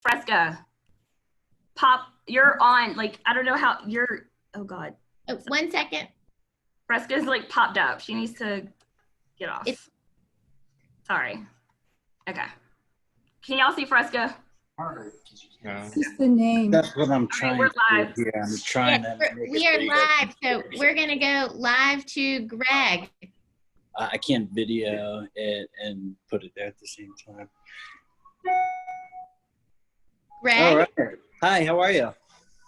Fresca, pop, you're on. Like, I don't know how you're, oh God. Oh, 1 second. Fresca's like popped up. She needs to get off. Sorry. Okay. Can y'all see Fresca? Just the name. That's what I'm trying we're to live. do. Yeah, I'm trying to make We it are so you guys live, so can see we're gonna go live to Greg. I can't video it and put it there at the same time. Greg, All right. Hi, how are you?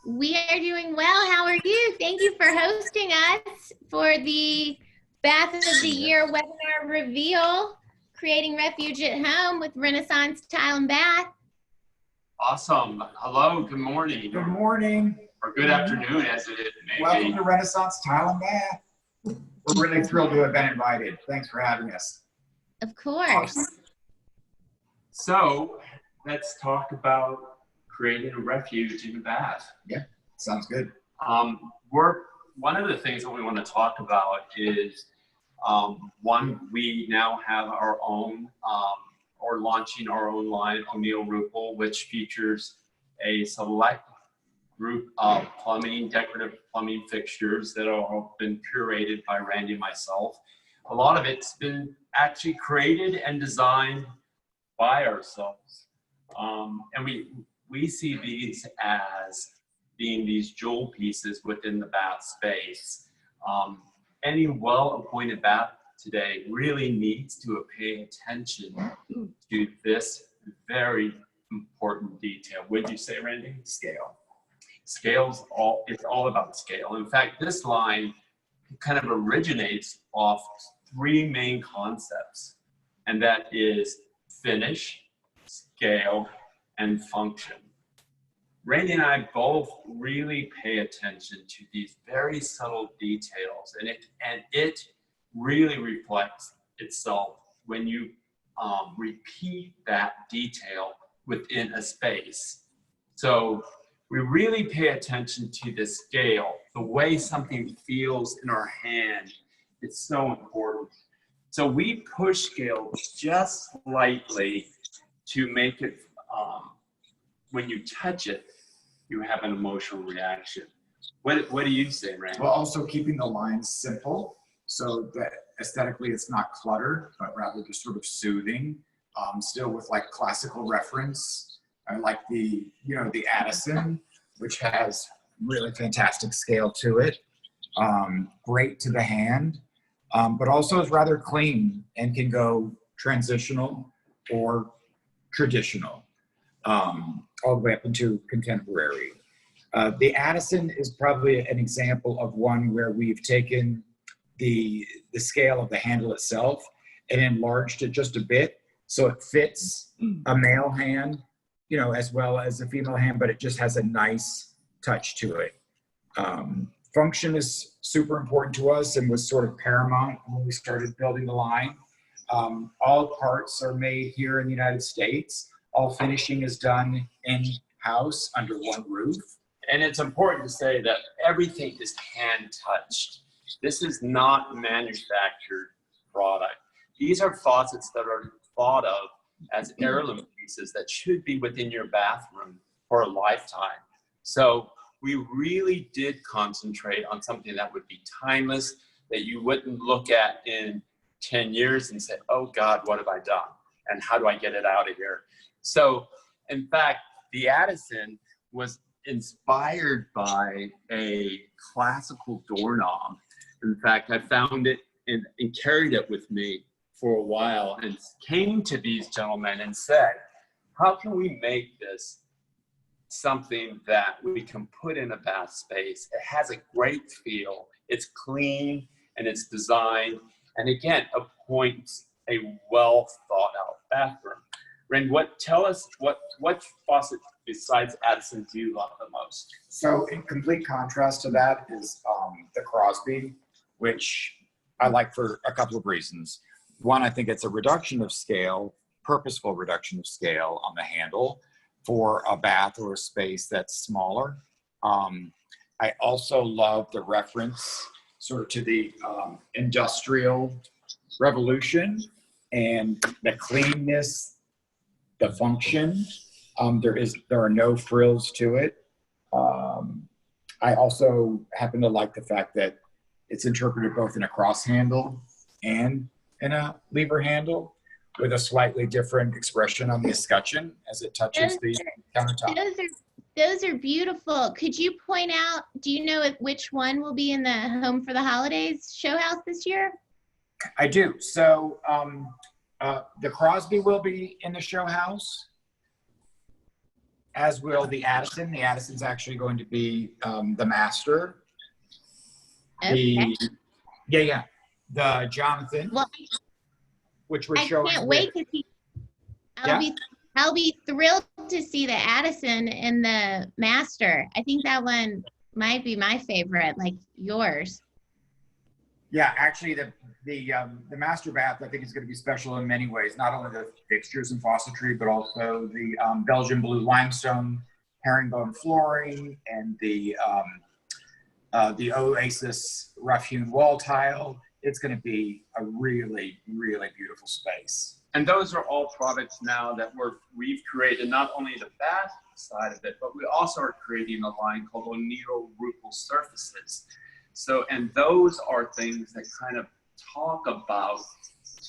we are doing well. How are you? Thank you for hosting us for the Bath of the Year webinar reveal, Creating Refuge at Home with Renaissance Tile and Bath. Awesome. Hello, good morning. Good morning. Or good afternoon, as it may Welcome be. to Renaissance Tile and Bath. We're really thrilled to have been invited. Thanks for having us. Of course. So, let's talk about creating a refuge in the bath. Yeah, sounds good. One of the things that we want to talk about is, one, we now have our own, or launching our own line, O'Neill Rupel, which features a select group of decorative plumbing fixtures that have been curated by Randy and myself. A lot of it's been actually created and designed by ourselves. And we see these as being these jewel pieces within the bath space. Any well-appointed bath today really needs to pay attention to this very important detail. Would you say, Randy? Scale. It's all about scale. In fact, this line kind of originates off three main concepts, and that is finish, scale, and function. Randy and I both really pay attention to these very subtle details, and it really reflects itself when you repeat that detail within a space. So we really pay attention to the scale, the way something feels in our hand. It's so important. So we push scale just slightly to make it, when you touch it, you have an emotional reaction. What do you say, Randy? Well, also keeping the lines simple so that aesthetically it's not cluttered, but rather just sort of soothing, still with like classical reference. I like the Addison, which has really fantastic scale to it. Great to the hand, but also is rather clean and can go transitional or traditional, all the way up into contemporary. The Addison is probably an example of one where we've taken the scale of the handle itself and enlarged it just a bit so it fits a male hand, as well as a female hand, but it just has a nice touch to it. Function is super important to us and was sort of paramount when we started building the line. All parts are made here in the United States. All finishing is done in-house under one roof. And it's important to say that everything is hand touched. This is not manufactured product. These are faucets that are thought of as heirloom pieces that should be within your bathroom for a lifetime. So we really did concentrate on something that would be timeless, that you wouldn't look at in 10 years and say, oh God, what have I done? And how do I get it out of here? So in fact, the Addison was inspired by a classical doorknob. In fact, I found it and carried it with me for a while and came to these gentlemen and said, how can we make this something that we can put in a bath space? It has a great feel, it's clean, and it's designed, and again, appoints a well thought out bathroom. Ren, tell us what faucet besides Addison do you love the most? So in complete contrast to that is the Crosby, which I like for a couple of reasons. One, I think it's a reduction of scale, purposeful reduction of scale on the handle for a bath or a space that's smaller. I also love the reference sort of to the industrial revolution and the cleanness, the function, There are no frills to it. I also happen to like the fact that it's interpreted both in a cross handle and in a lever handle, with a slightly different expression on the escutcheon as it touches the countertop. Those are beautiful. Could you point out, do you know which one will be in the Home for the Holidays show house this year? I do. So the Crosby will be in the show house, as will the Addison. The Addison's actually going to be the master. Okay. The Jonathan, Well, which we're I showing. can't wait to see. I'll be thrilled to see the Addison and the master. I think that one might be my favorite, like yours. Yeah, actually, the master bath I think is going to be special in many ways. Not only the fixtures and faucetry, but also the Belgian blue limestone herringbone flooring and the Oasis rough-hewn wall tile. It's going to be a really, really beautiful space. And those are all products now that we've created, not only the bath side of it, but we also are creating a line called O'Neill Rupal Surfaces. So, and those are things that kind of talk about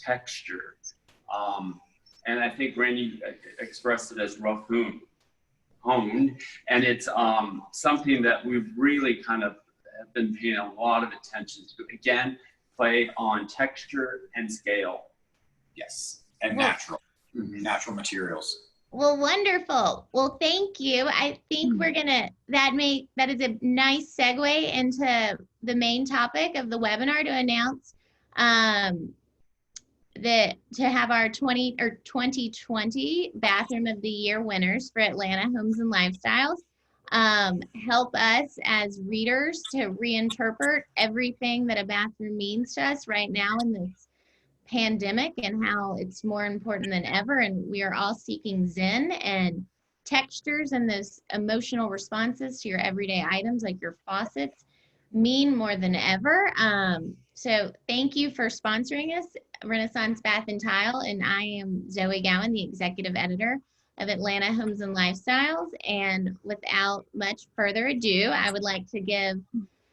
texture. And I think Randy expressed it as rough-hewn, and it's something that we've really kind of have been paying a lot of attention to. Again, play on texture and scale. Yes, and natural materials. Well, wonderful. Well, thank you. I think we're gonna, that is a nice segue into the main topic of the webinar, to announce to have our 2020 Bathroom of the Year winners for Atlanta Homes and Lifestyles. Help us as readers to reinterpret everything that a bathroom means to us right now in this pandemic, and how it's more important than ever, and we are all seeking zen and textures, and those emotional responses to your everyday items like your faucets mean more than ever. So thank you for sponsoring us, Renaissance Bath and Tile, and I am Zoe Gowan, the executive editor of Atlanta Homes and Lifestyles. And without much further ado, I would like to give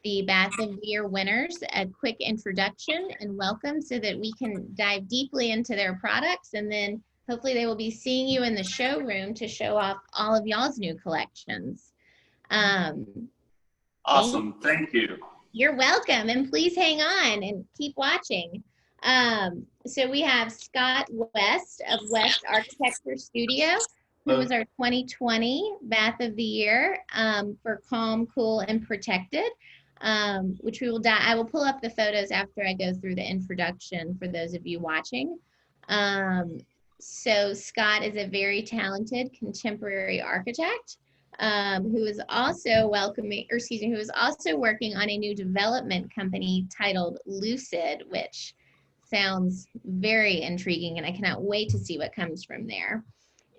the Bath of the Year winners a quick introduction and welcome, so that we can dive deeply into their products, and then hopefully they will be seeing you in the showroom to show off all of y'all's new collections. Awesome, thank you. You're welcome, and please hang on and keep watching. So we have Scott West of West Architecture Studio, who was our 2020 Bath of the Year for Calm, Cool, and Protected. Which I will pull up the photos after I go through the introduction for those of you watching. So Scott is a very talented contemporary architect who is also working on a new development company titled Lucid, which sounds very intriguing, and I cannot wait to see what comes from there.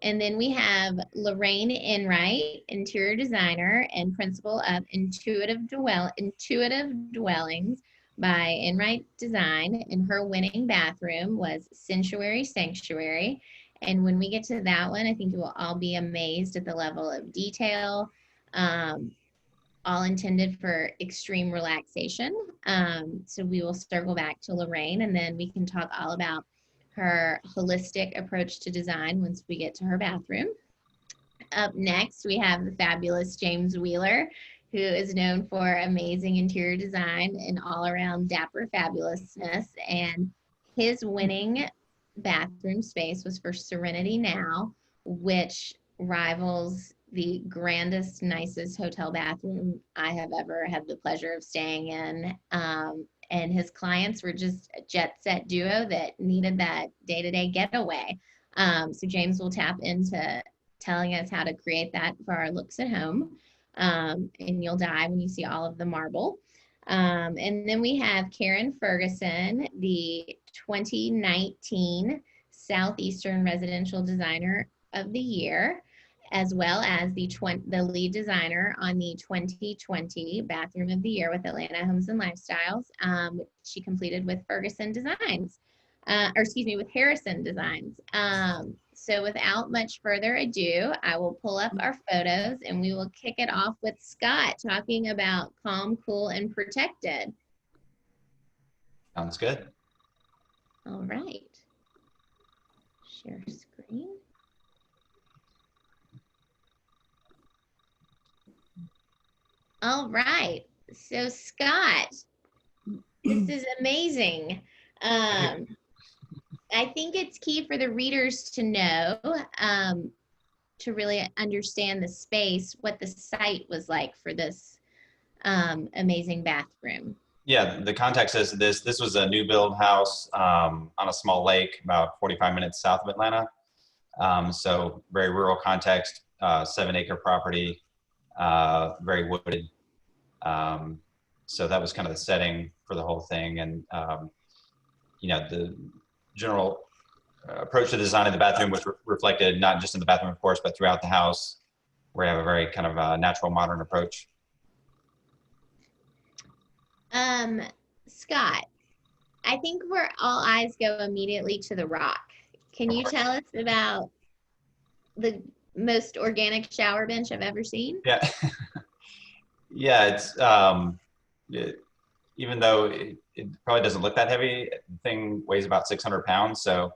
And then we have Lorraine Enright, interior designer and principal of Intuitive Dwellings by Enright Design, and her winning bathroom was Sanctuary. And when we get to that one, I think you will all be amazed at the level of detail, all intended for extreme relaxation. So we will circle back to Lorraine, and then we can talk all about her holistic approach to design once we get to her bathroom. Up next, we have the fabulous James Wheeler, who is known for amazing interior design and all-around dapper fabulousness. And his winning bathroom space was for Serenity Now, which rivals the grandest, nicest hotel bathroom I have ever had the pleasure of staying in. And his clients were just a jet set duo that needed that day-to-day getaway. So James will tap into telling us how to create that for our looks at home. And you'll die when you see all of the marble. And then we have Karen Ferguson, the 2019 Southeastern Residential Designer of the Year, as well as the lead designer on the 2020 Bathroom of the Year with Atlanta Homes and Lifestyles, which she completed with Ferguson Designs. or excuse me, with Harrison Designs. So without much further ado, I will pull up our photos and we will kick it off with Scott talking about calm, cool, and protected. Sounds good. All right. Share screen. All right. So Scott, this is amazing. I think it's key for the readers to know, to really understand the space, what the site was like for this amazing bathroom. Yeah, the context is this was a new build house on a small lake about 45 minutes south of Atlanta. So very rural context, 7-acre property, very wooded. So that was kind of the setting for the whole thing. And, you know, the general approach to the design of the bathroom was reflected not just in the bathroom, of course, but throughout the house, where you have a very kind of natural modern approach. Scott, I think where all eyes go immediately to the rock. Can you tell us about the most organic shower bench I've ever seen? Yeah. Yeah, it's even though it probably doesn't look that heavy, the thing weighs about 600 pounds. So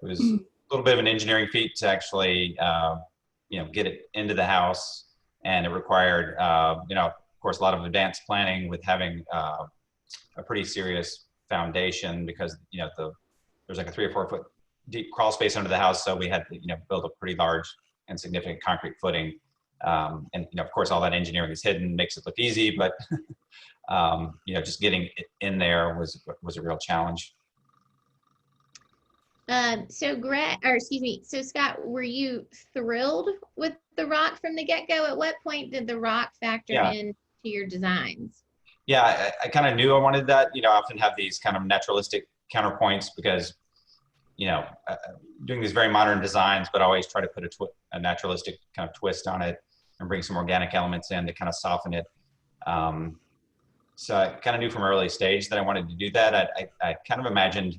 it was a little bit of an engineering feat to actually, you know, get it into the house. And it required, you know, of course, a lot of advanced planning with having a pretty serious foundation because, you know, there's like a 3 or 4 foot deep crawl space under the house. So we had to, you know, build a pretty large and significant concrete footing. And, you know, of course, all that engineering is hidden, makes it look easy, but, you know, just getting it in there was a real challenge. So Scott, were you thrilled with the rock from the get-go? At what point did the rock factor into your designs? Yeah, I kind of knew I wanted that. You know, I often have these kind of naturalistic counterpoints because, you know, doing these very modern designs, but always try to put a naturalistic kind of twist on it and bring some organic elements in to kind of soften it. So I kind of knew from an early stage that I wanted to do that. I kind of imagined,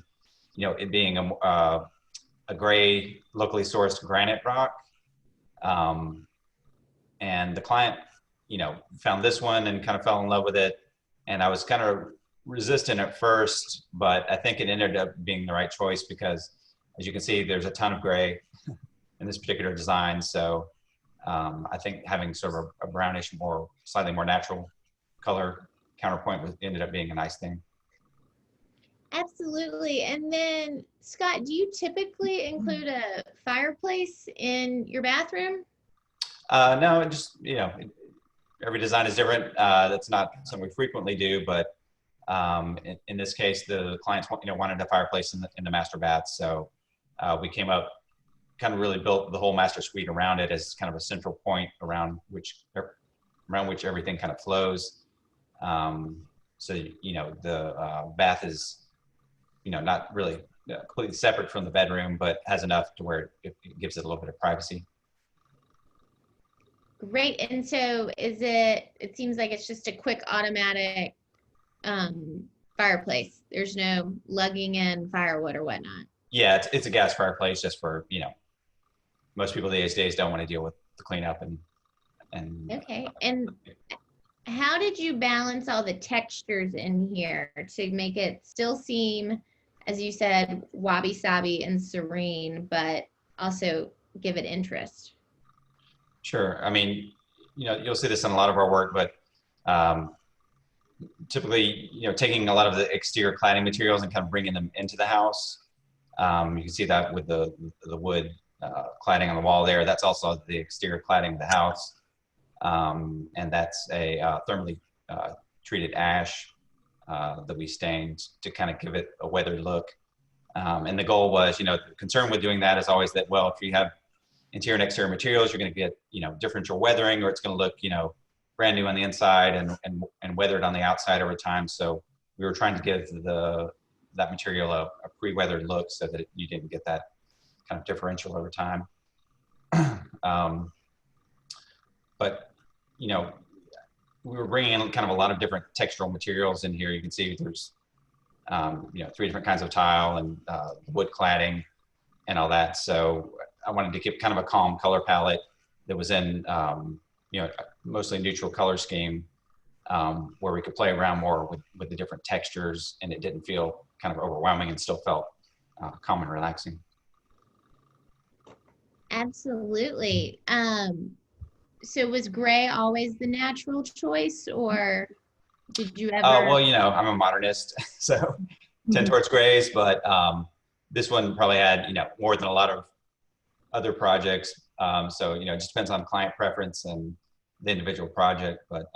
you know, it being a gray, locally sourced granite rock. And the client, you know, found this one and kind of fell in love with it. And I was kind of resistant at first, but I think it ended up being the right choice because, as you can see, there's a ton of gray in this particular design. So I think having sort of a brownish, slightly more natural color counterpoint ended up being a nice thing. Absolutely. And then, Scott, do you typically include a fireplace in your bathroom? No, just, you know, every design is different. That's not something we frequently do, but in this case, the clients, you know, wanted a fireplace in the master bath. So we came up, kind of really built the whole master suite around it as kind of a central point around which everything kind of flows. So, you know, the bath is, you know, not really completely separate from the bedroom, but has enough to where it gives it a little bit of privacy. Great. And so it seems like it's just a quick automatic fireplace. There's no lugging in firewood or whatnot. Yeah, it's a gas fireplace just for, you know, most people these days don't want to deal with the cleanup and okay. And how did you balance all the textures in here to make it still seem, as you said, wabi-sabi and serene, but also give it interest? Sure. I mean, you know, you'll see this in a lot of our work, but typically, you know, taking a lot of the exterior cladding materials and kind of bringing them into the house. You can see that with the wood cladding on the wall there. That's also the exterior cladding of the house. And that's a thermally treated ash that we stained to kind of give it a weathered look. And the goal was, you know, the concern with doing that is always that, well, if you have interior and exterior materials, you're going to get, you know, differential weathering, or it's going to look, you know, brand new on the inside and weathered on the outside over time. So we were trying to give that material a pre-weathered look so that you didn't get that kind of differential over time. But, you know, we were bringing in kind of a lot of different textural materials in here. You can see there's you know, 3 different kinds of tile and wood cladding and all that. So I wanted to keep kind of a calm color palette that was in, you know, mostly neutral color scheme, where we could play around more with the different textures, and it didn't feel kind of overwhelming and still felt calm and relaxing. Absolutely. So was gray always the natural choice, or did you ever? Well, you know, I'm a modernist, so tend towards grays, but this one probably had, you know, more than a lot of other projects. So, you know, it just depends on client preference and the individual project. But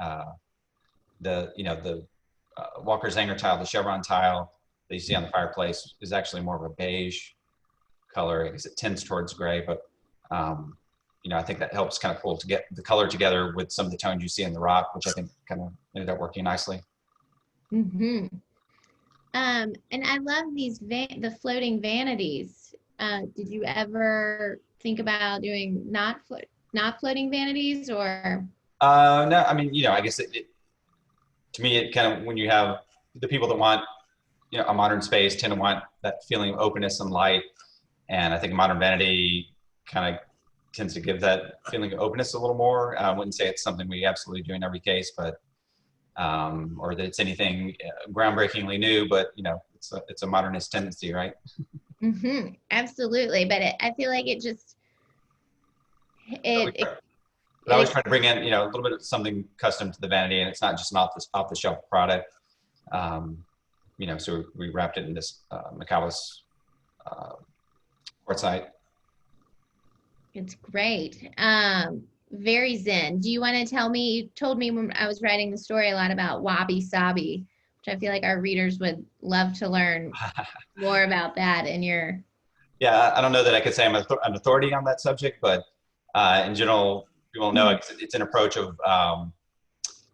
the Walker's hanger tile, the chevron tile that you see on the fireplace is actually more of a beige color because it tends towards gray. But you know, I think that helps kind of pull to get the color together with some of the tones you see in the rock, which I think kind of ended up working nicely. Mm-hmm. And I love these the floating vanities. Did you ever think about doing not floating vanities, or? No, I mean, you know, I guess to me, it kind of, when you have the people that want, you know, a modern space tend to want that feeling of openness and light. And I think modern vanity kind of tends to give that feeling of openness a little more. I wouldn't say it's something we absolutely do in every case, but, or that it's anything groundbreakingly new, but, you know, it's a modernist tendency, right? Mm-hmm. Absolutely. But I feel like it just, but I always try to bring in, you know, a little bit of something custom to the vanity, and it's not just an off the shelf product. You know, so we wrapped it in this McAuliffe quartzite. It's great. Very zen. Do you want to tell me, you told me when I was writing the story a lot about wabi sabi, which I feel like our readers would love to learn more about that in your. Yeah, I don't know that I could say I'm an authority on that subject, but in general, people know it's an approach of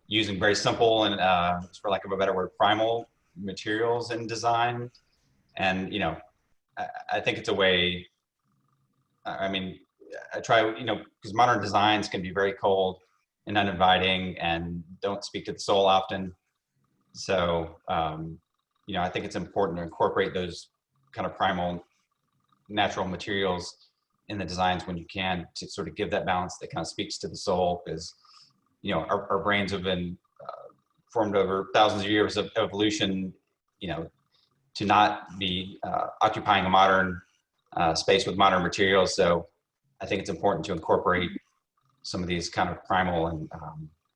using very simple and, for lack of a better word, primal materials in design. And, you know, I think it's a way, I mean, I try, you know, because modern designs can be very cold and uninviting and don't speak to the soul often. So, you know, I think it's important to incorporate those kind of primal natural materials in the designs when you can, to sort of give that balance that kind of speaks to the soul, because, you know, our brains have been formed over thousands of years of evolution, you know, to not be occupying a modern space with modern materials. So I think it's important to incorporate some of these kind of primal and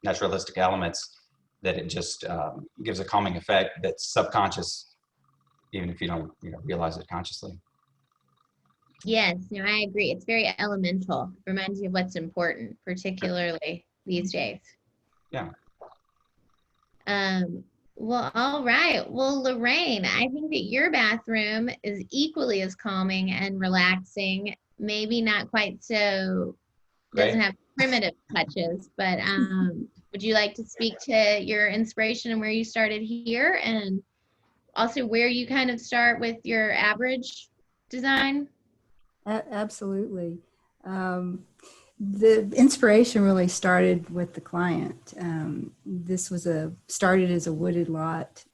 naturalistic elements, that it just gives a calming effect that's subconscious, even if you don't, you know, realize it consciously. Yes, no, I agree. It's very elemental. Reminds you of what's important, particularly these days. Yeah. Well, all right. Well, Lorraine, I think that your bathroom is equally as calming and relaxing. Maybe not quite so, doesn't have primitive touches, but would you like to speak to your inspiration and where you started here, and also where you kind of start with your average design? Absolutely. The inspiration really started with the client. This was started as a wooded lot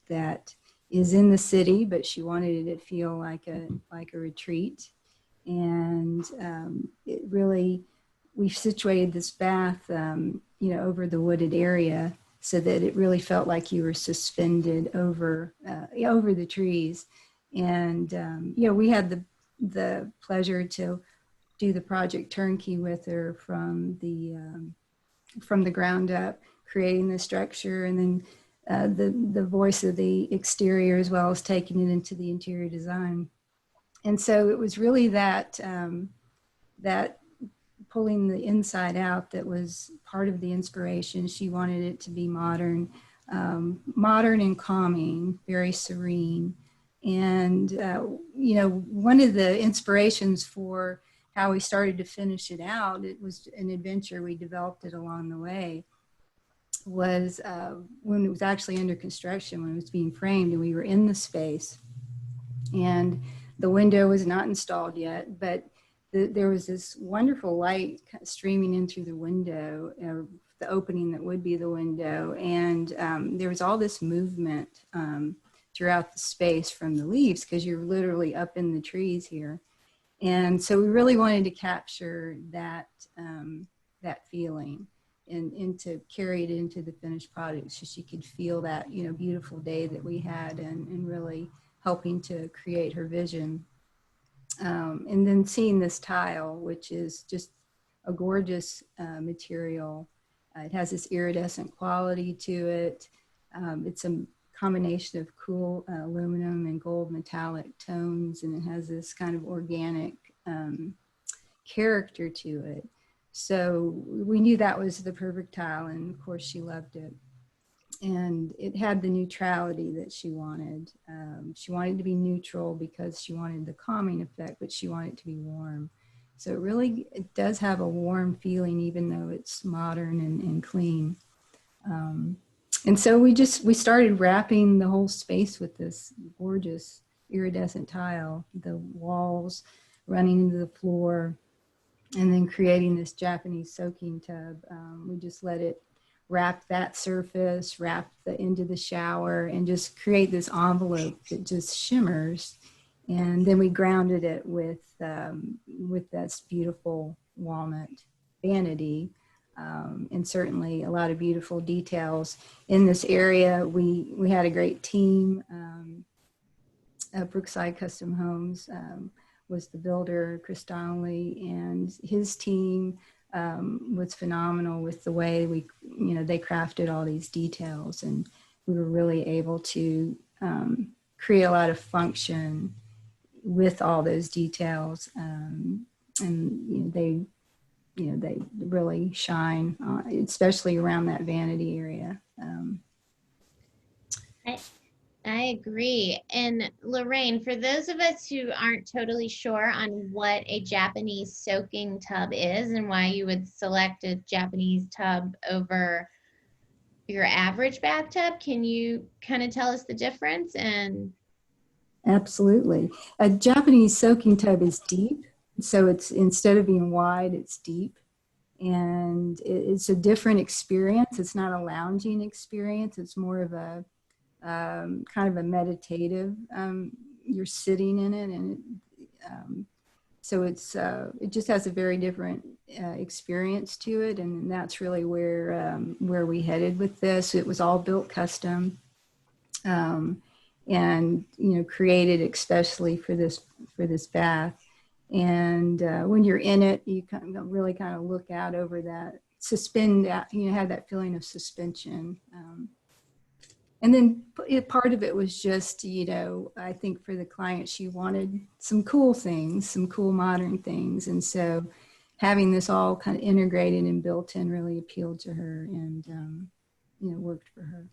that is in the city, but she wanted it to feel like a retreat. And it really, we've situated this bath, you know, over the wooded area, so that it really felt like you were suspended over the trees. And you know, we had the pleasure to do the project Turnkey with her from the ground up, creating the structure, and then the voice of the exterior, as well as taking it into the interior design. And so it was really that that pulling the inside out that was part of the inspiration. She wanted it to be modern, modern and calming, very serene. And, you know, one of the inspirations for how we started to finish it out, it was an adventure, we developed it along the way, was when it was actually under construction, when it was being framed, and we were in the space. And the window was not installed yet, but there was this wonderful light streaming in through the window, the opening that would be the window. And there was all this movement throughout the space from the leaves, because you're literally up in the trees here. And so we really wanted to capture that, that feeling and to carry it into the finished product so she could feel that, you know, beautiful day that we had, and really helping to create her vision. And then seeing this tile, which is just a gorgeous material. It has this iridescent quality to it. It's a combination of cool aluminum and gold metallic tones, and it has this kind of organic character to it. So we knew that was the perfect tile, and of course she loved it. And it had the neutrality that she wanted. She wanted to be neutral because she wanted the calming effect, but she wanted it to be warm. So it does have a warm feeling, even though it's modern and clean. And so we started wrapping the whole space with this gorgeous iridescent tile, the walls running into the floor, and then creating this Japanese soaking tub. We just let it wrap that surface, wrap the end of the shower, and just create this envelope that just shimmers. And then we grounded it with this beautiful walnut vanity. And certainly a lot of beautiful details in this area. We had a great team. Brookside Custom Homes was the builder, Chris Donnelly, and his team was phenomenal with the way they crafted all these details, and we were really able to create a lot of function with all those details. And they really shine, especially around that vanity area. I agree. And Lorraine, for those of us who aren't totally sure on what a Japanese soaking tub is and why you would select a Japanese tub over your average bathtub, can you kind of tell us the difference? And Absolutely. A Japanese soaking tub is deep. So it's, instead of being wide, it's deep. And it's a different experience. It's not a lounging experience. It's more of a kind of a meditative, you're sitting in it, and so it just has a very different experience to it, and that's really where we headed with this. It was all built custom, and created especially for this bath. And when you're in it, you really kind of look out over that, have that feeling of suspension. And then part of it was just, I think for the client, she wanted some cool things, some cool modern things. And so having this all kind of integrated and built in really appealed to her, and, worked for her.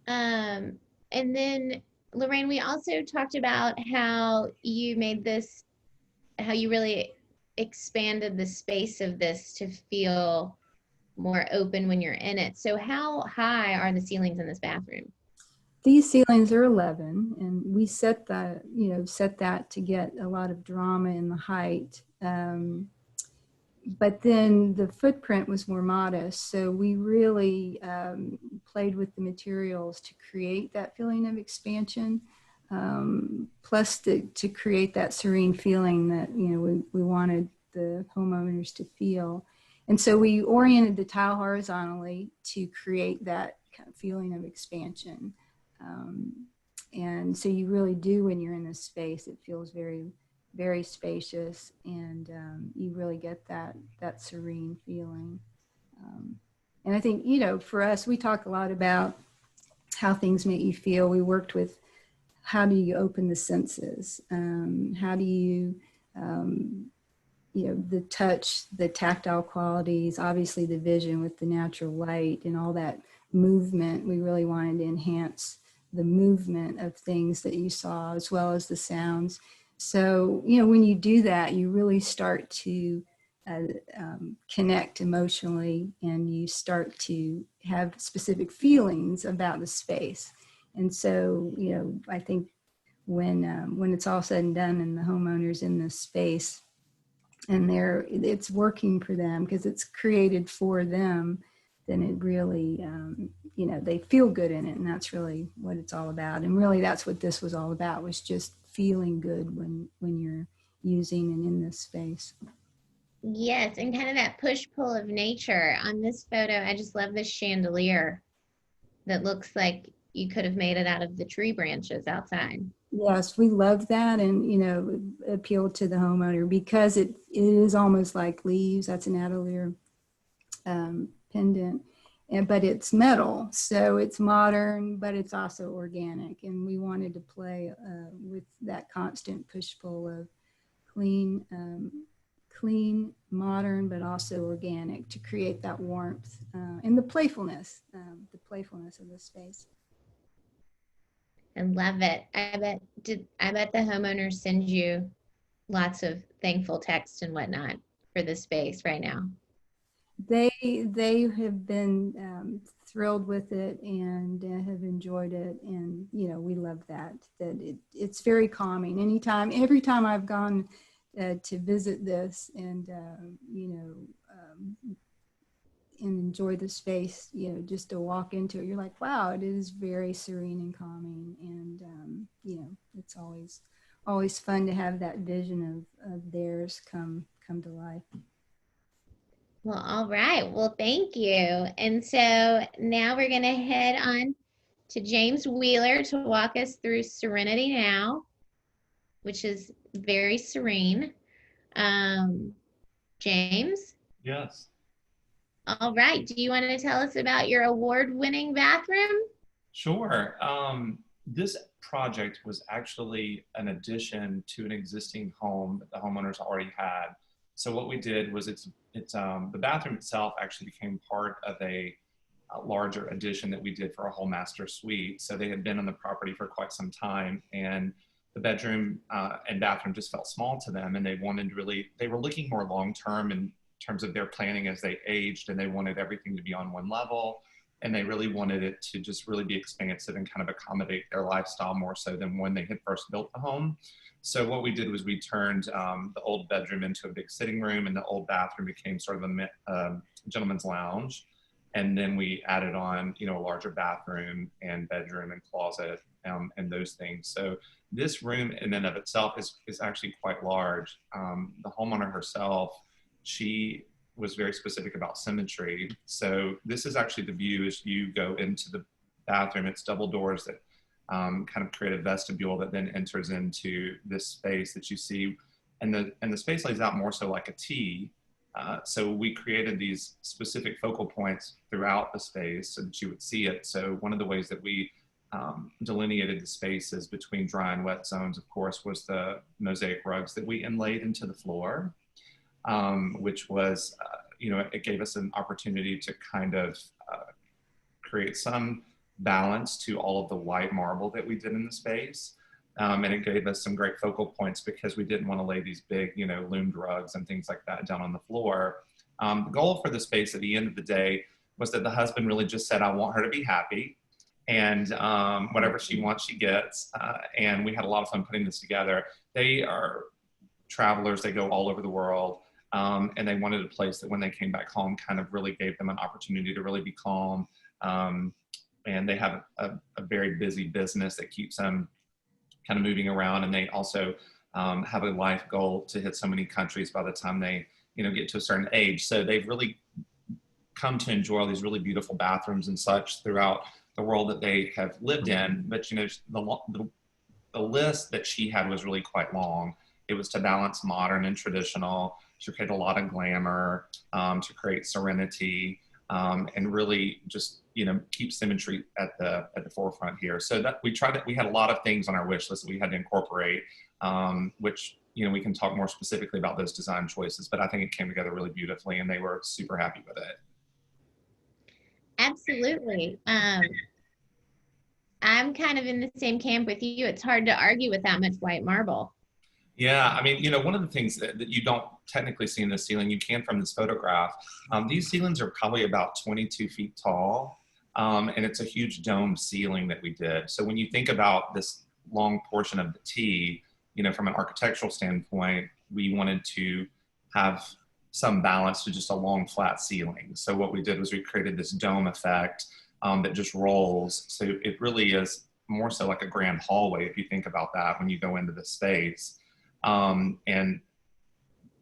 and then Lorraine, we also talked about how you really expanded the space of this to feel more open when you're in it. So how high are the ceilings in this bathroom? These ceilings are 11, and we set that to get a lot of drama in the height. But then the footprint was more modest. So we really played with the materials to create that feeling of expansion, plus to create that serene feeling that, we wanted the homeowners to feel. And so we oriented the tile horizontally to create that kind of feeling of expansion. And so you really do, when you're in this space, it feels very, very spacious, and you really get that serene feeling. And I think, for us, we talk a lot about how things make you feel. We worked with, how do you open the senses? How do you, the touch, the tactile qualities, obviously the vision with the natural light and all that movement. We really wanted to enhance the movement of things that you saw, as well as the sounds. So, when you do that, you really start to connect emotionally, and you start to have specific feelings about the space. And so, I think when it's all said and done, and the homeowners in this space, and it's working for them because it's created for them, then it really, you know, they feel good in it. And that's really what it's all about. And really that's what this was all about, was just feeling good when you're using and in this space. Yes, and kind of that push-pull of nature. On this photo, I just love this chandelier that looks like you could have made it out of the tree branches outside. Yes, we love that, and you know, appeal to the homeowner because it is almost like leaves. That's an Atelier pendant, but it's metal, so it's modern, but it's also organic. And we wanted to play with that constant push-pull of clean, clean, modern, but also organic, to create that warmth and the playfulness of the space. I love it. I bet the homeowners send you lots of thankful text and whatnot for this space right now. They have been thrilled with it and have enjoyed it, and you know, we love that it's very calming. Every time I've gone to visit this and you know, and enjoy the space, you know, just to walk into it, you're like, wow, it is very serene and calming. And you know, it's always fun to have that vision of theirs come to life. Well, all right. Well, thank you. And so now we're going to head on to James Wheeler to walk us through Serenity Now, which is very serene. James? Yes. All right. Do you want to tell us about your award-winning bathroom? Sure. This project was actually an addition to an existing home that the homeowners already had. So what we did was the bathroom itself actually became part of a larger addition that we did for a whole master suite. So they had been on the property for quite some time, and the bedroom and bathroom just felt small to them, and they were looking more long-term in terms of their planning as they aged, and they wanted everything to be on one level, and they really wanted it to just really be expansive and kind of accommodate their lifestyle more so than when they had first built the home. So what we did was we turned the old bedroom into a big sitting room, and the old bathroom became sort of a gentleman's lounge. And then we added on, you know, a larger bathroom and bedroom and closet and those things. So this room in and of itself is actually quite large. The homeowner herself, she was very specific about symmetry. So this is actually the view as you go into the bathroom. It's double doors that kind of create a vestibule that then enters into this space that you see. And the space lays out more so like a T. So we created these specific focal points throughout the space so that you would see it. So one of the ways that we delineated the spaces between dry and wet zones, of course, was the mosaic rugs that we inlaid into the floor, which was, you know, it gave us an opportunity to kind of create some balance to all of the white marble that we did in the space. And it gave us some great focal points because we didn't want to lay these big, you know, loomed rugs and things like that down on the floor. The goal for the space at the end of the day was that the husband really just said, I want her to be happy, and whatever she wants, she gets. And we had a lot of fun putting this together. They are travelers, they go all over the world. And they wanted a place that when they came back home kind of really gave them an opportunity to really be calm. And they have a very busy business that keeps them kind of moving around, and they also have a life goal to hit so many countries by the time they, you know, get to a certain age. So they've really come to enjoy all these really beautiful bathrooms and such throughout the world that they have lived in. But, you know, the list that she had was really quite long. It was to balance modern and traditional, to create a lot of glamour, to create serenity, and really just, you know, keep symmetry at the forefront here. So that we had a lot of things on our wish list that we had to incorporate, which, you know, we can talk more specifically about those design choices, but I think it came together really beautifully and they were super happy with it. Absolutely. I'm kind of in the same camp with you. It's hard to argue with that much white marble. Yeah, I mean, you know, one of the things that you don't technically see in the ceiling, you can from this photograph, these ceilings are probably about 22 feet tall, and it's a huge dome ceiling that we did. So when you think about this long portion of the T, you know, from an architectural standpoint, we wanted to have some balance to just a long flat ceiling. So what we did was we created this dome effect that just rolls. So it really is more so like a grand hallway if you think about that when you go into the space. And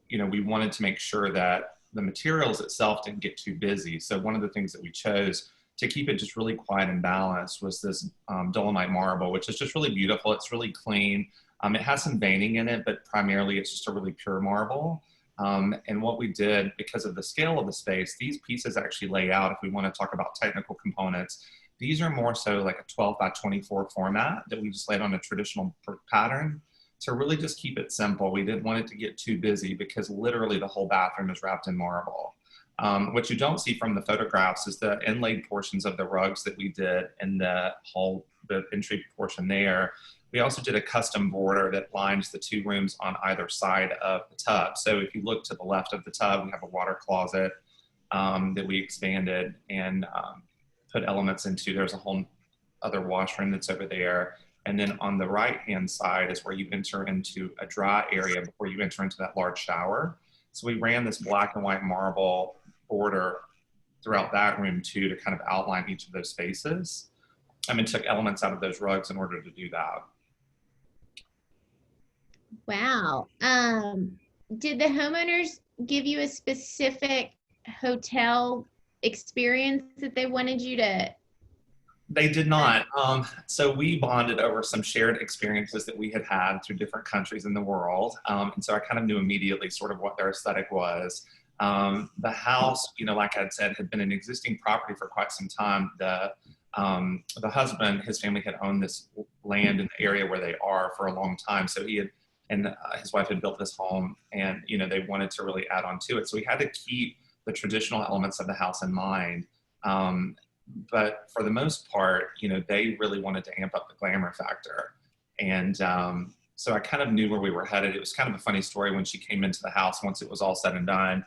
you know, we wanted to make sure that the materials itself didn't get too busy. So one of the things that we chose to keep it just really quiet and balanced was this dolomite marble, which is just really beautiful. It's really clean. It has some veining in it, but primarily it's just a really pure marble. And what we did, because of the scale of the space, these pieces actually lay out, if we want to talk about technical components, these are more so like a 12 by 24 format that we just laid on a traditional pattern to really just keep it simple. We didn't want it to get too busy because literally the whole bathroom is wrapped in marble. What you don't see from the photographs is the inlaid portions of the rugs that we did in the entry portion there. We also did a custom border that lines the two rooms on either side of the tub. So if you look to the left of the tub, we have a water closet that we expanded and put elements into. There's a whole other washroom that's over there. And then on the right-hand side is where you enter into a dry area before you enter into that large shower. So we ran this black and white marble border throughout that room too to kind of outline each of those spaces. I mean, took elements out of those rugs in order to do that. Wow. Did the homeowners give you a specific hotel experience that they wanted you to? They did not. So we bonded over some shared experiences that we had had through different countries in the world. And so I kind of knew immediately sort of what their aesthetic was. The house, you know, like I'd said, had been an existing property for quite some time. The husband, his family had owned this land in the area where they are for a long time. So he had, and his wife had built this home and, you know, they wanted to really add on to it. So we had to keep the traditional elements of the house in mind. But for the most part, you know, they really wanted to amp up the glamour factor. And so I kind of knew where we were headed. It was kind of a funny story when she came into the house once it was all said and done.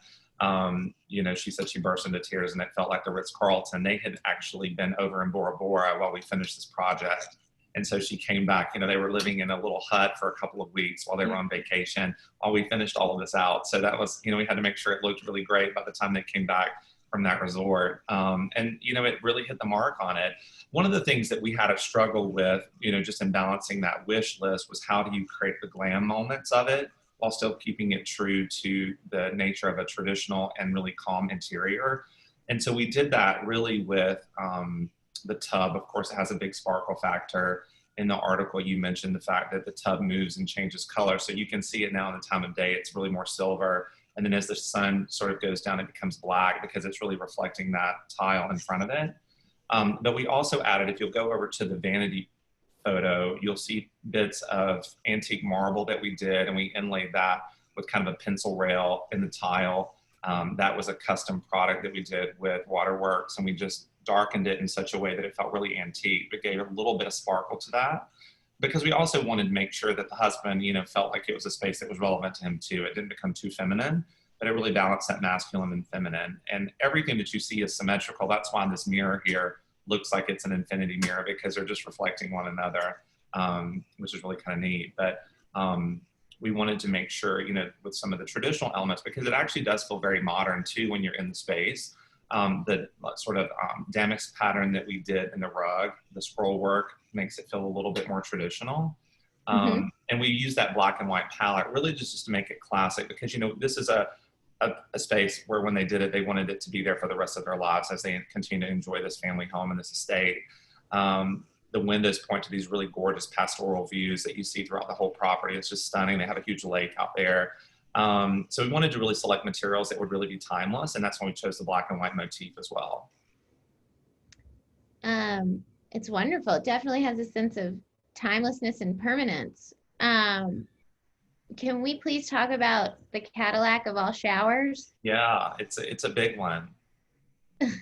You know, she said she burst into tears and it felt like the Ritz-Carlton. They had actually been over in Bora Bora while we finished this project. And so she came back, you know, they were living in a little hut for a couple of weeks while they were on vacation while we finished all of this out. So that was, you know, we had to make sure it looked really great by the time they came back from that resort. And, you know, it really hit the mark on it. One of the things that we had a struggle with, you know, just in balancing that wish list was how do you create the glam moments of it while still keeping it true to the nature of a traditional and really calm interior. And so we did that really with the tub. Of course, it has a big sparkle factor. In the article, you mentioned the fact that the tub moves and changes color. So you can see it now in the time of day, it's really more silver. And then as the sun sort of goes down, it becomes black because it's really reflecting that tile in front of it. But we also added, if you'll go over to the vanity photo, you'll see bits of antique marble that we did, and we inlaid that with kind of a pencil rail in the tile. That was a custom product that we did with Waterworks, and we just darkened it in such a way that it felt really antique, but gave a little bit of sparkle to that. Because we also wanted to make sure that the husband, you know, felt like it was a space that was relevant to him too. It didn't become too feminine, but it really balanced that masculine and feminine. And everything that you see is symmetrical. That's why this mirror here looks like it's an infinity mirror, because they're just reflecting one another, which is really kind of neat. But we wanted to make sure, you know, with some of the traditional elements, because it actually does feel very modern too when you're in the space. The sort of damask pattern that we did in the rug, the scroll work, makes it feel a little bit more traditional. And we use that black and white palette really just to make it classic, because, you know, this is a space where when they did it, they wanted it to be there for the rest of their lives as they continue to enjoy this family home and this estate. The windows point to these really gorgeous pastoral views that you see throughout the whole property. It's just stunning. They have a huge lake out there. So we wanted to really select materials that would really be timeless, and that's when we chose the black and white motif as well. It's wonderful. It definitely has a sense of timelessness and permanence. Can we please talk about the Cadillac of all showers? Yeah, it's a big one.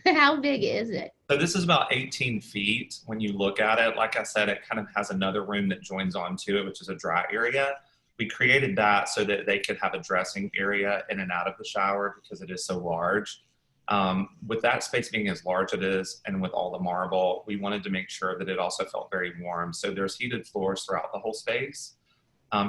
How big is it? So this is about 18 feet when you look at it. Like I said, it kind of has another room that joins onto it, which is a dry area. We created that so that they could have a dressing area in and out of the shower because it is so large. With that space being as large as it is, and with all the marble, we wanted to make sure that it also felt very warm. So there's heated floors throughout the whole space.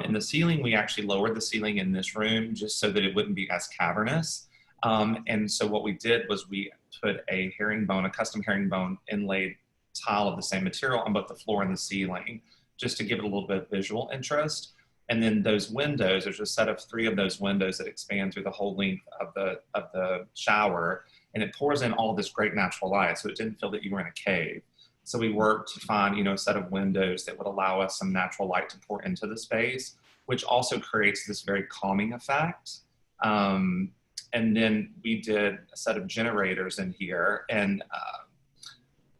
In the ceiling, we actually lowered the ceiling in this room just so that it wouldn't be as cavernous. And so what we did was we put a herringbone, a custom herringbone inlaid tile of the same material on both the floor and the ceiling, just to give it a little bit of visual interest. And then those windows, there's a set of 3 of those windows that expand through the whole length of the shower, and it pours in all this great natural light, so it didn't feel that you were in a cave. So we worked to find, you know, a set of windows that would allow us some natural light to pour into the space, which also creates this very calming effect. And then we did a set of generators in here, and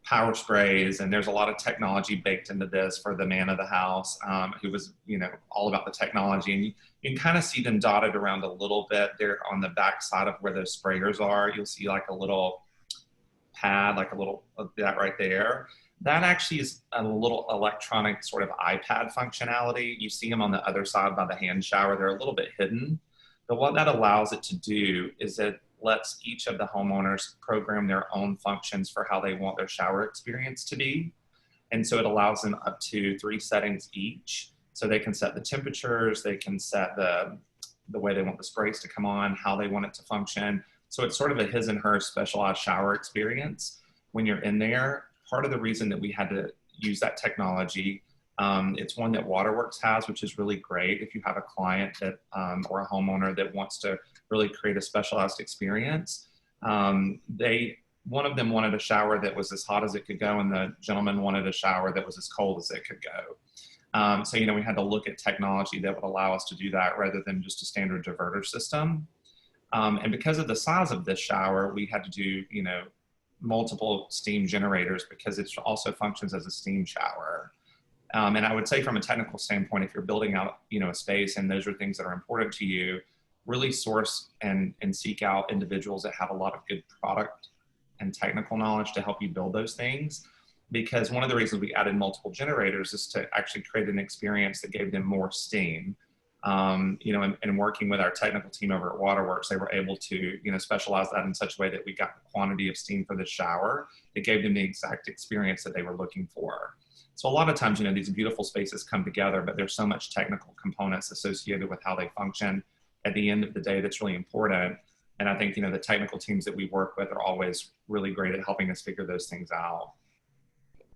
power sprays, and there's a lot of technology baked into this for the man of the house, who was, you know, all about the technology. And you can kind of see them dotted around a little bit there on the back side of where those sprayers are. You'll see like a little pad, like a little, that right there. That actually is a little electronic sort of iPad functionality. You see them on the other side by the hand shower. They're a little bit hidden. But what that allows it to do is it lets each of the homeowners program their own functions for how they want their shower experience to be. And so it allows them up to 3 settings each. So they can set the temperatures, they can set the way they want the sprays to come on, how they want it to function. So it's sort of a his and her specialized shower experience when you're in there. Part of the reason that we had to use that technology, it's one that Waterworks has, which is really great if you have a client that or a homeowner that wants to really create a specialized experience. One of them wanted a shower that was as hot as it could go, and the gentleman wanted a shower that was as cold as it could go. So, you know, we had to look at technology that would allow us to do that rather than just a standard diverter system. And because of the size of this shower, we had to do, you know, multiple steam generators because it also functions as a steam shower. And I would say from a technical standpoint, if you're building out, you know, a space and those are things that are important to you, really source and seek out individuals that have a lot of good product and technical knowledge to help you build those things. Because one of the reasons we added multiple generators is to actually create an experience that gave them more steam. You know, and working with our technical team over at Waterworks, they were able to, you know, specialize that in such a way that we got the quantity of steam for the shower that gave them the exact experience that they were looking for. So a lot of times, you know, these beautiful spaces come together, but there's so much technical components associated with how they function at the end of the day that's really important. And I think, you know, the technical teams that we work with are always really great at helping us figure those things out.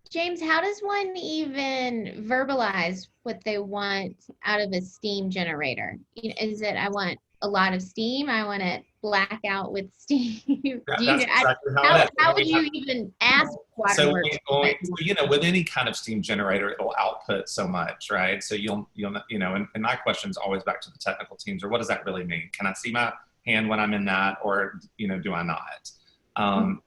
James, how does one even verbalize what they want out of a steam generator? You know, is it, I want a lot of steam, I want it black out with steam? How would you even ask Waterworks? So, you know, with any kind of steam generator, it'll output so much, right? So you'll you know, and my question is always back to the technical teams, or what does that really mean? Can I see my hand when I'm in that, or, you know, do I not?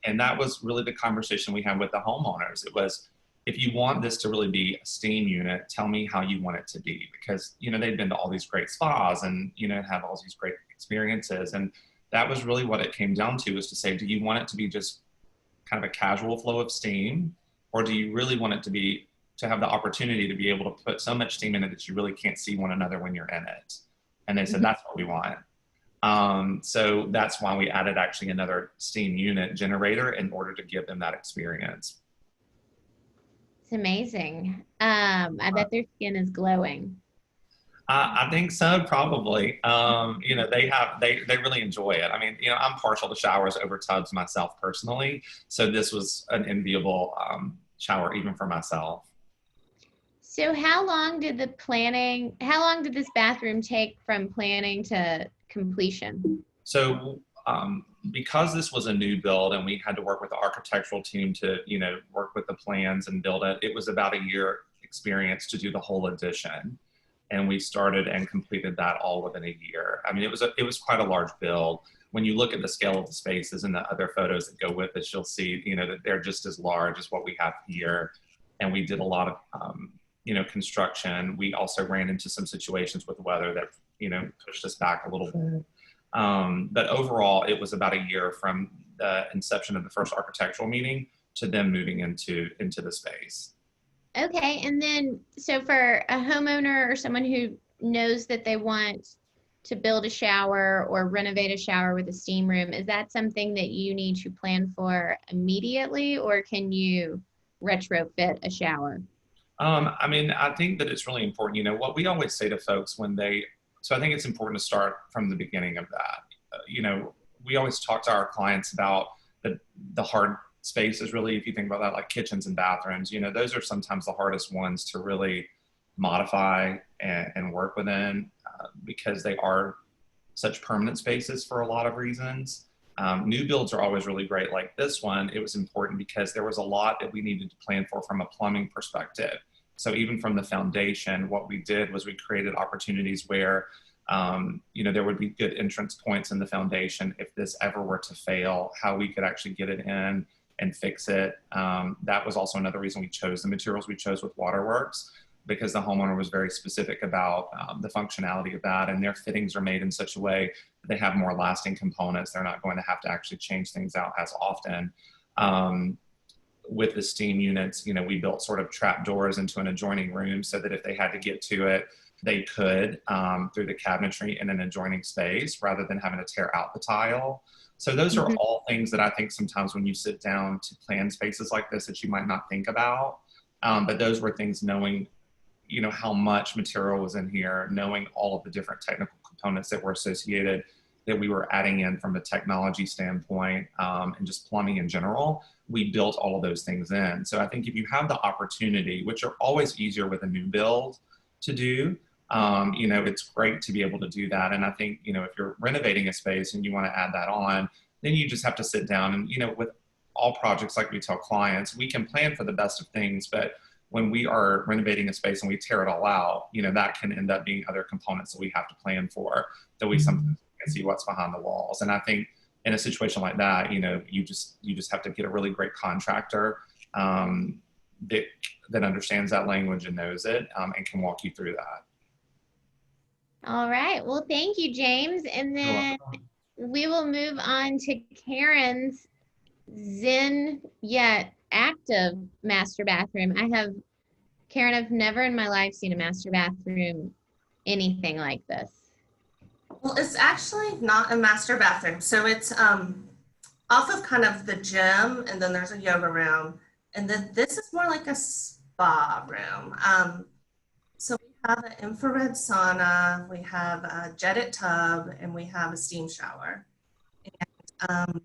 And that was really the conversation we had with the homeowners. It was, if you want this to really be a steam unit, tell me how you want it to be. Because, you know, they've been to all these great spas and, you know, have all these great experiences. And that was really what it came down to, is to say, do you want it to be just kind of a casual flow of steam? Or do you really want it to have the opportunity to be able to put so much steam in it that you really can't see one another when you're in it? And they said, that's what we want. So that's why we added actually another steam unit generator in order to give them that experience. It's amazing. I bet their skin is glowing. I think so, probably. You know, they really enjoy it. I mean, you know, I'm partial to showers over tubs myself personally, so this was an enviable shower even for myself. So how long did this bathroom take from planning to completion? So because this was a new build and we had to work with the architectural team to, you know, work with the plans and build it, it was about a year experience to do the whole addition. And we started and completed that all within a year. I mean, it was quite a large build. When you look at the scale of the spaces and the other photos that go with it, you'll see, you know, that they're just as large as what we have here. And we did a lot of, you know, construction. We also ran into some situations with weather that, you know, pushed us back a little bit. But overall, it was about a year from the inception of the first architectural meeting to them moving into the space. Okay, and then, so for a homeowner or someone who knows that they want to build a shower or renovate a shower with a steam room, is that something that you need to plan for immediately, or can you retrofit a shower? I mean, I think that it's really important. You know, what we always say to folks so I think it's important to start from the beginning of that. You know, we always talk to our clients about the hard spaces, really, if you think about that, like kitchens and bathrooms, you know, those are sometimes the hardest ones to really modify and work within because they are such permanent spaces for a lot of reasons. New builds are always really great. Like this one, it was important because there was a lot that we needed to plan for from a plumbing perspective. So even from the foundation, what we did was we created opportunities where, you know, there would be good entrance points in the foundation if this ever were to fail, how we could actually get it in and fix it. That was also another reason we chose the materials we chose with Waterworks, because the homeowner was very specific about the functionality of that, and their fittings are made in such a way that they have more lasting components. They're not going to have to actually change things out as often. With the steam units, you know, we built sort of trap doors into an adjoining room so that if they had to get to it, they could through the cabinetry in an adjoining space rather than having to tear out the tile. So those are all things that I think sometimes when you sit down to plan spaces like this that you might not think about. But those were things knowing, you know, how much material was in here, knowing all of the different technical components that were associated that we were adding in from a technology standpoint and just plumbing in general. We built all of those things in. So I think if you have the opportunity, which are always easier with a new build to do, you know, it's great to be able to do that. And I think, you know, if you're renovating a space and you want to add that on, then you just have to sit down and, you know, with all projects, like we tell clients, we can plan for the best of things, but when we are renovating a space and we tear it all out, you know, that can end up being other components that we have to plan for, that we sometimes can see what's behind the walls. And I think in a situation like that, you know, you just have to get a really great contractor that understands that language and knows it and can walk you through that. All right. Well, thank you, James. And then we will move on to Karen's zen yet active master bathroom. Karen, I've never in my life seen a master bathroom anything like this. Well, it's actually not a master bathroom. So it's off of kind of the gym, and then there's a yoga room. And then this is more like a spa room. So we have an infrared sauna, we have a jetted tub, and we have a steam shower. And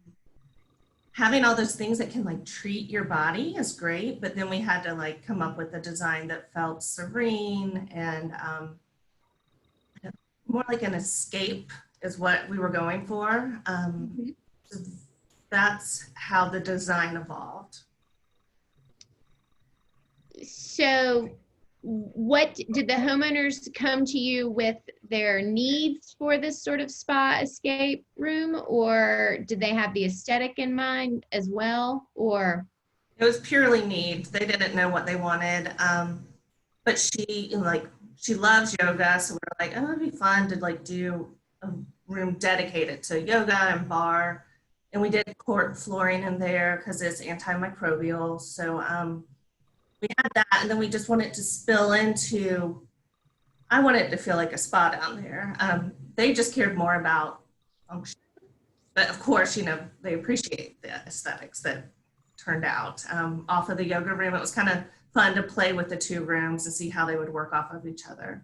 having all those things that can like treat your body is great, but then we had to like come up with a design that felt serene and more like an escape is what we were going for. So that's how the design evolved. So what did the homeowners come to you with their needs for this sort of spa escape room, or did they have the aesthetic in mind as well? Or it was purely needs. They didn't know what they wanted. But she loves yoga, so we were like, oh, it'd be fun to like do a room dedicated to yoga and bar. And we did court flooring in there because it's antimicrobial. So we had that, and then we just wanted to spill into, I wanted to feel like a spa down there. They just cared more about function. But of course, you know, they appreciate the aesthetics that turned out. Off of the yoga room, it was kind of fun to play with the two rooms and see how they would work off of each other.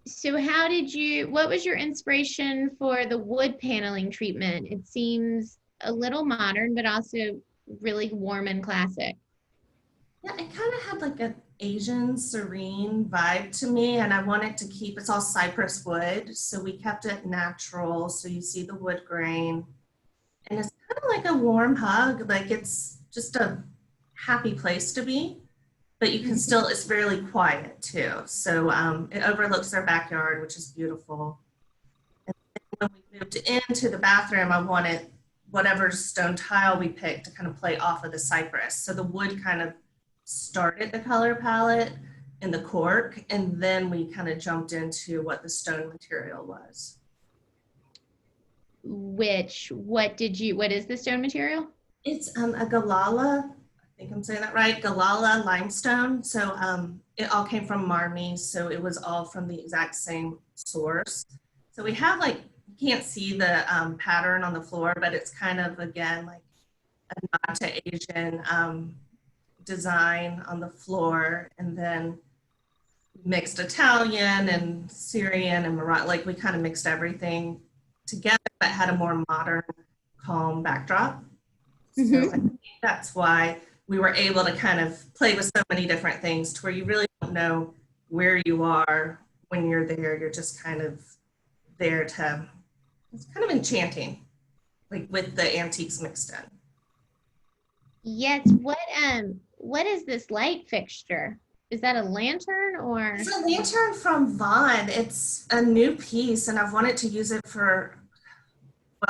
So what was your inspiration for the wood paneling treatment? It seems a little modern, but also really warm and classic. Yeah, it kind of had like an Asian serene vibe to me, and I wanted to keep, it's all cypress wood, so we kept it natural, so you see the wood grain, and it's kind of like a warm hug, like it's just a happy place to be, but you can still, it's fairly quiet too, so it overlooks their backyard, which is beautiful. And then when we moved into the bathroom, I wanted whatever stone tile we picked to kind of play off of the cypress. So the wood kind of started the color palette in the cork, and then we kind of jumped into what the stone material was. What is the stone material? It's a Galala, I think I'm saying that right, Galala limestone. So it all came from Marmy, so it was all from the exact same source. So we have like, can't see the pattern on the floor, but it's kind of, again, like a nod to Asian design on the floor. And then mixed Italian and Syrian and Moroccan, like we kind of mixed everything together, but had a more modern, calm backdrop. So I think that's why we were able to kind of play with so many different things to where you really don't know where you are when you're there. You're just kind of there to, it's kind of enchanting, like with the antiques mixed in. Yes. What is this light fixture? Is that a lantern or? It's a lantern from Vaughn. It's a new piece and I've wanted to use it for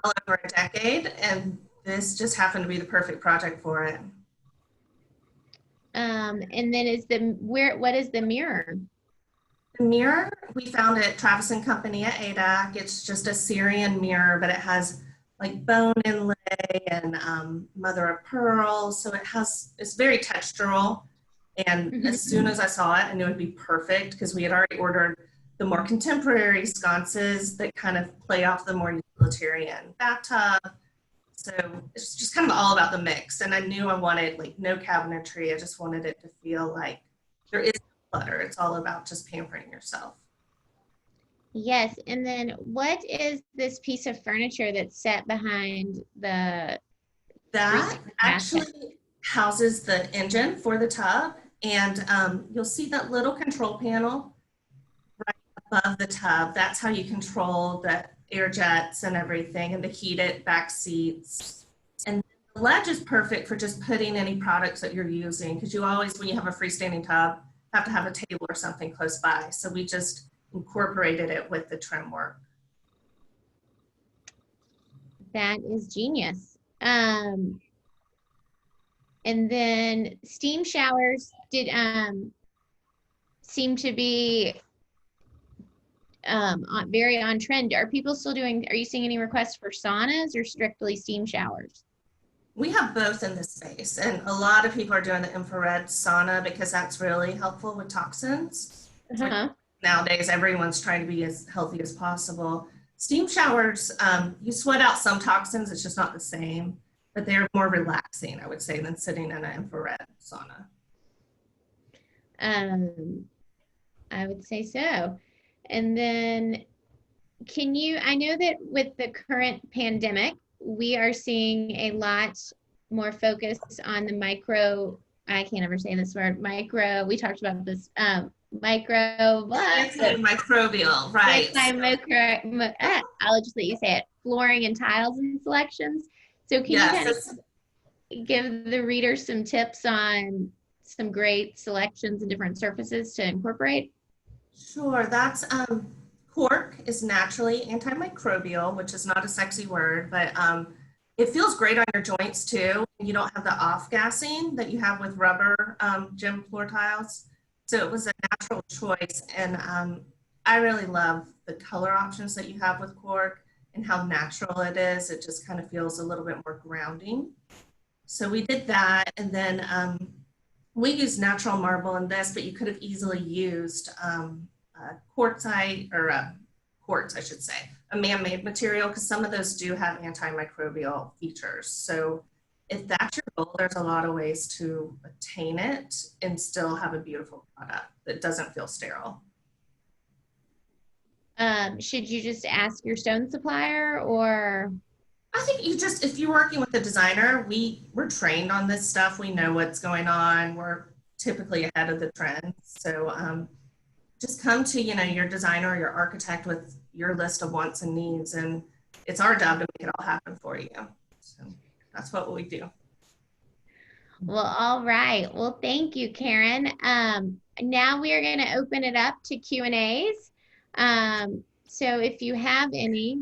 well over a decade, and this just happened to be the perfect project for it. And then what is the mirror? The mirror, we found at Travis and Company at ADAC. It's just a Syrian mirror, but it has like bone inlay and mother of pearl. So it's very textural. And as soon as I saw it, I knew it'd be perfect because we had already ordered the more contemporary sconces that kind of play off the more utilitarian bathtub. So it's just kind of all about the mix. And I knew I wanted like no cabinetry. I just wanted it to feel like there is no clutter. It's all about just pampering yourself. Yes. And then what is this piece of furniture that's set behind the? That actually houses the engine for the tub. And you'll see that little control panel right above the tub. That's how you control the air jets and everything, and the heated back seats. And the ledge is perfect for just putting any products that you're using, because you always, when you have a freestanding tub, have to have a table or something close by. So we just incorporated it with the trim work. That is genius. And then steam showers did seem to be very on trend. Are people still are you seeing any requests for saunas or strictly steam showers? We have both in this space, and a lot of people are doing the infrared sauna because that's really helpful with toxins. Nowadays, everyone's trying to be as healthy as possible. Steam showers, you sweat out some toxins, it's just not the same, but they're more relaxing, I would say, than sitting in an infrared sauna. I would say so. And then I know that with the current pandemic, we are seeing a lot more focus on the I can't ever say this word, we talked about this, antimicrobial, right. I'll just let you say it, flooring and tiles and selections. So can you kind of give the readers some tips on some great selections and different surfaces to incorporate? Sure, that's cork is naturally antimicrobial, which is not a sexy word, but it feels great on your joints too. You don't have the off-gassing that you have with rubber gym floor tiles. So it was a natural choice, and I really love the color options that you have with cork and how natural it is. It just kind of feels a little bit more grounding. So we did that, and then we used natural marble in this, but you could have easily used quartzite, or quartz, I should say, a man-made material, because some of those do have antimicrobial features. So if that's your goal, there's a lot of ways to attain it and still have a beautiful product that doesn't feel sterile. Should you just ask your stone supplier, or? I think if you're working with a designer, we're trained on this stuff. We know what's going on. We're typically ahead of the trend. So just come to, your designer or your architect with your list of wants and needs, and it's our job to make it all happen for you. So that's what we do. Well, all right. Well, thank you, Karen. Now we are going to open it up to Q&As. So if you have any,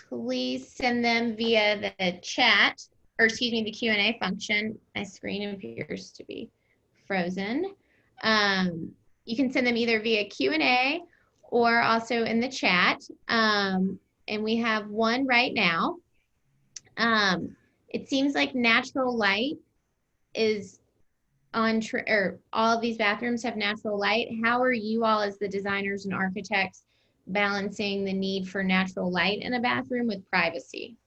please send them via the chat, or excuse me, the Q&A function. My screen appears to be frozen. You can send them either via Q&A or also in the chat. And we have one right now. It seems like natural light is or all of these bathrooms have natural light. How are you all, as the designers and architects, balancing the need for natural light in a bathroom with privacy?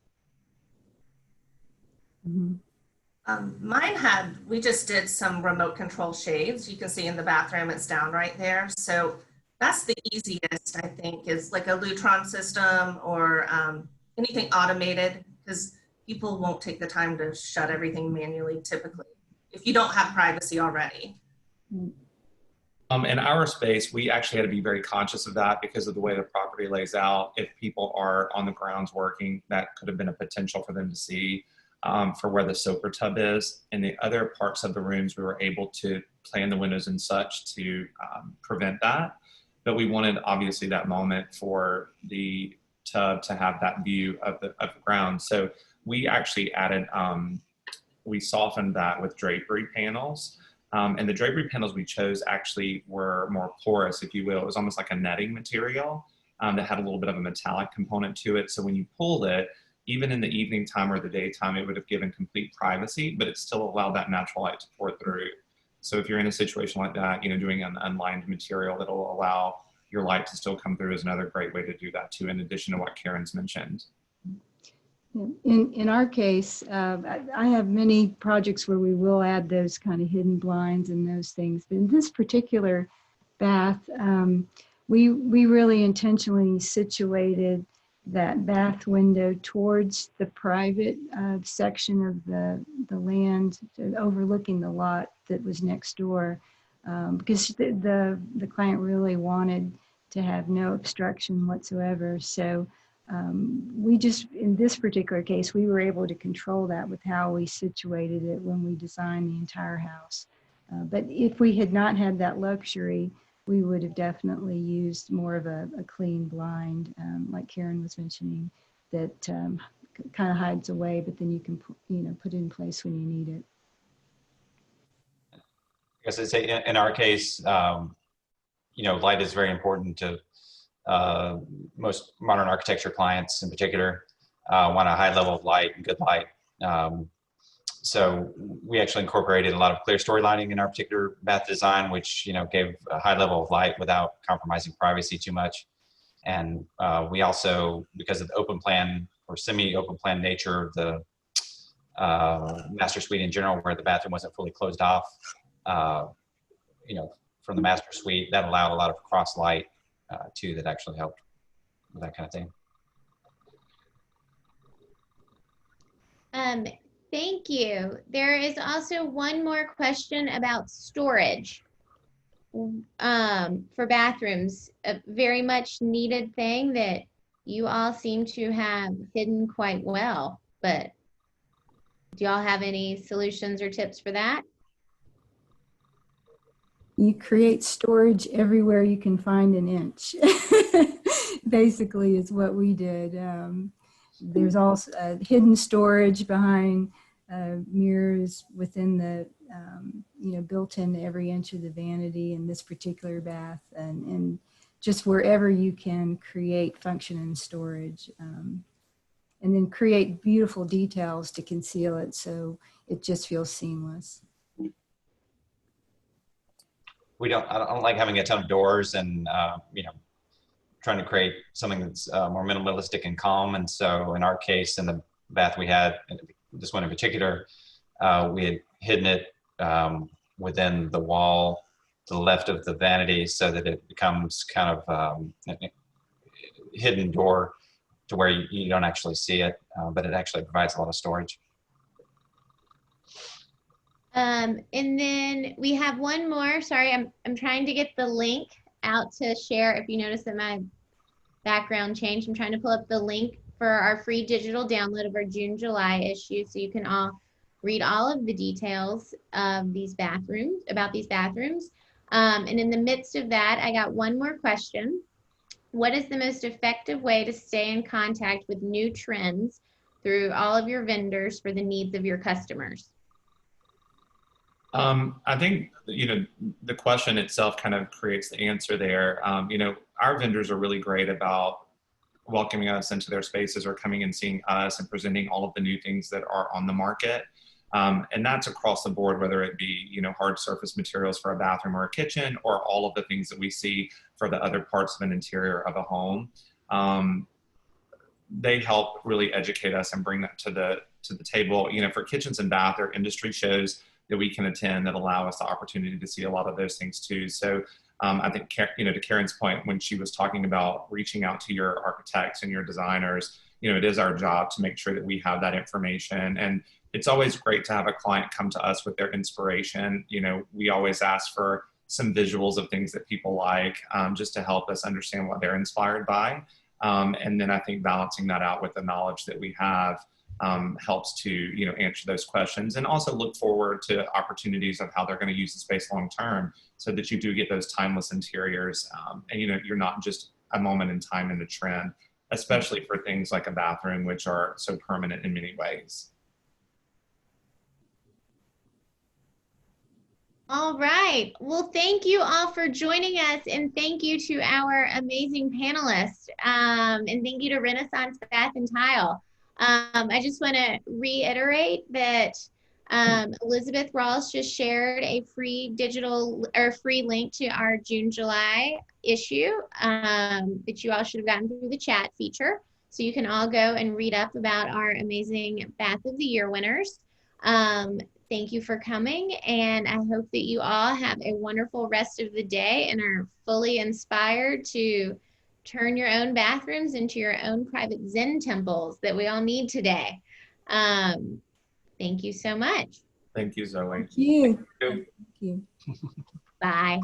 We just did some remote control shades. You can see in the bathroom, it's down right there. So that's the easiest, I think, is like a Lutron system or anything automated, because people won't take the time to shut everything manually typically, if you don't have privacy already. In our space, we actually had to be very conscious of that because of the way the property lays out. If people are on the grounds working, that could have been a potential for them to see for where the soaker tub is. In the other parts of the rooms, we were able to plan the windows and such to prevent that. But we wanted, obviously, that moment for the tub to have that view of the ground. So we actually added, we softened that with drapery panels. And the drapery panels we chose actually were more porous, if you will. It was almost like a netting material that had a little bit of a metallic component to it. So when you pulled it, even in the evening time or the daytime, it would have given complete privacy, but it still allowed that natural light to pour through. So if you're in a situation like that, you know, doing an unlined material that will allow your light to still come through is another great way to do that too, in addition to what Karen's mentioned. In our case, I have many projects where we will add those kind of hidden blinds and those things. But in this particular bath, we really intentionally situated that bath window towards the private section of the land overlooking the lot that was next door, because the client really wanted to have no obstruction whatsoever. So we just, in this particular case, we were able to control that with how we situated it when we designed the entire house. But if we had not had that luxury, we would have definitely used more of a clean blind, like Karen was mentioning, that kind of hides away, but then you can put it in place when you need it. I guess I'd say in our case, light is very important to most modern architecture clients in particular. Want a high level of light and good light. So we actually incorporated a lot of clear story lighting in our particular bath design, which gave a high level of light without compromising privacy too much. And we also, because of the open plan or semi-open plan nature of the master suite in general, where the bathroom wasn't fully closed off, from the master suite, that allowed a lot of cross light too, that actually helped with that kind of thing. Thank you. There is also one more question about storage for bathrooms, a very much needed thing that you all seem to have hidden quite well, but do y'all have any solutions or tips for that? You create storage everywhere you can find an inch, basically is what we did. There's also hidden storage behind mirrors within the, built into every inch of the vanity in this particular bath, and just wherever you can create function and storage, and then create beautiful details to conceal it so it just feels seamless. I don't like having a ton of doors and, trying to create something that's more minimalistic and calm. And so in our case, in the bath we had, this one in particular, we had hidden it within the wall to the left of the vanity so that it becomes kind of a hidden door to where you don't actually see it, but it actually provides a lot of storage. And then we have one more. Sorry, I'm trying to get the link out to share. If you notice that my background changed, I'm trying to pull up the link for our free digital download of our June-July issue, so you can all read all of the details of these bathrooms, about these bathrooms. And in the midst of that, I got one more question. What is the most effective way to stay in contact with new trends through all of your vendors for the needs of your customers? I think, the question itself kind of creates the answer there. Our vendors are really great about welcoming us into their spaces or coming and seeing us and presenting all of the new things that are on the market. And that's across the board, whether it be, hard surface materials for a bathroom or a kitchen, or all of the things that we see for the other parts of an interior of a home. They help really educate us and bring that to to the table. You know, for kitchens and bath, there are industry shows that we can attend that allow us the opportunity to see a lot of those things too. So I think, you know, to Karen's point, when she was talking about reaching out to your architects and your designers, you know, it is our job to make sure that we have that information. And it's always great to have a client come to us with their inspiration. You know, we always ask for some visuals of things that people like, just to help us understand what they're inspired by. And then I think balancing that out with the knowledge that we have helps to, you know, answer those questions, and also look forward to opportunities of how they're going to use the space long term, so that you do get those timeless interiors. And, you know, you're not just a moment in time in the trend, especially for things like a bathroom, which are so permanent in many ways. All right. Well, thank you all for joining us, and thank you to our amazing panelists, and thank you to Renaissance Bath and Tile. I just want to reiterate that Elizabeth Rawls just shared a free free link to our June-July issue that you all should have gotten through the chat feature. So you can all go and read up about our amazing Bath of the Year winners. Thank you for coming, and I hope that you all have a wonderful rest of the day and are fully inspired to turn your own bathrooms into your own private Zen temples that we all need today. Thank you so much. Thank you, Zoe. Thank you. Thank you. Thank you. Bye.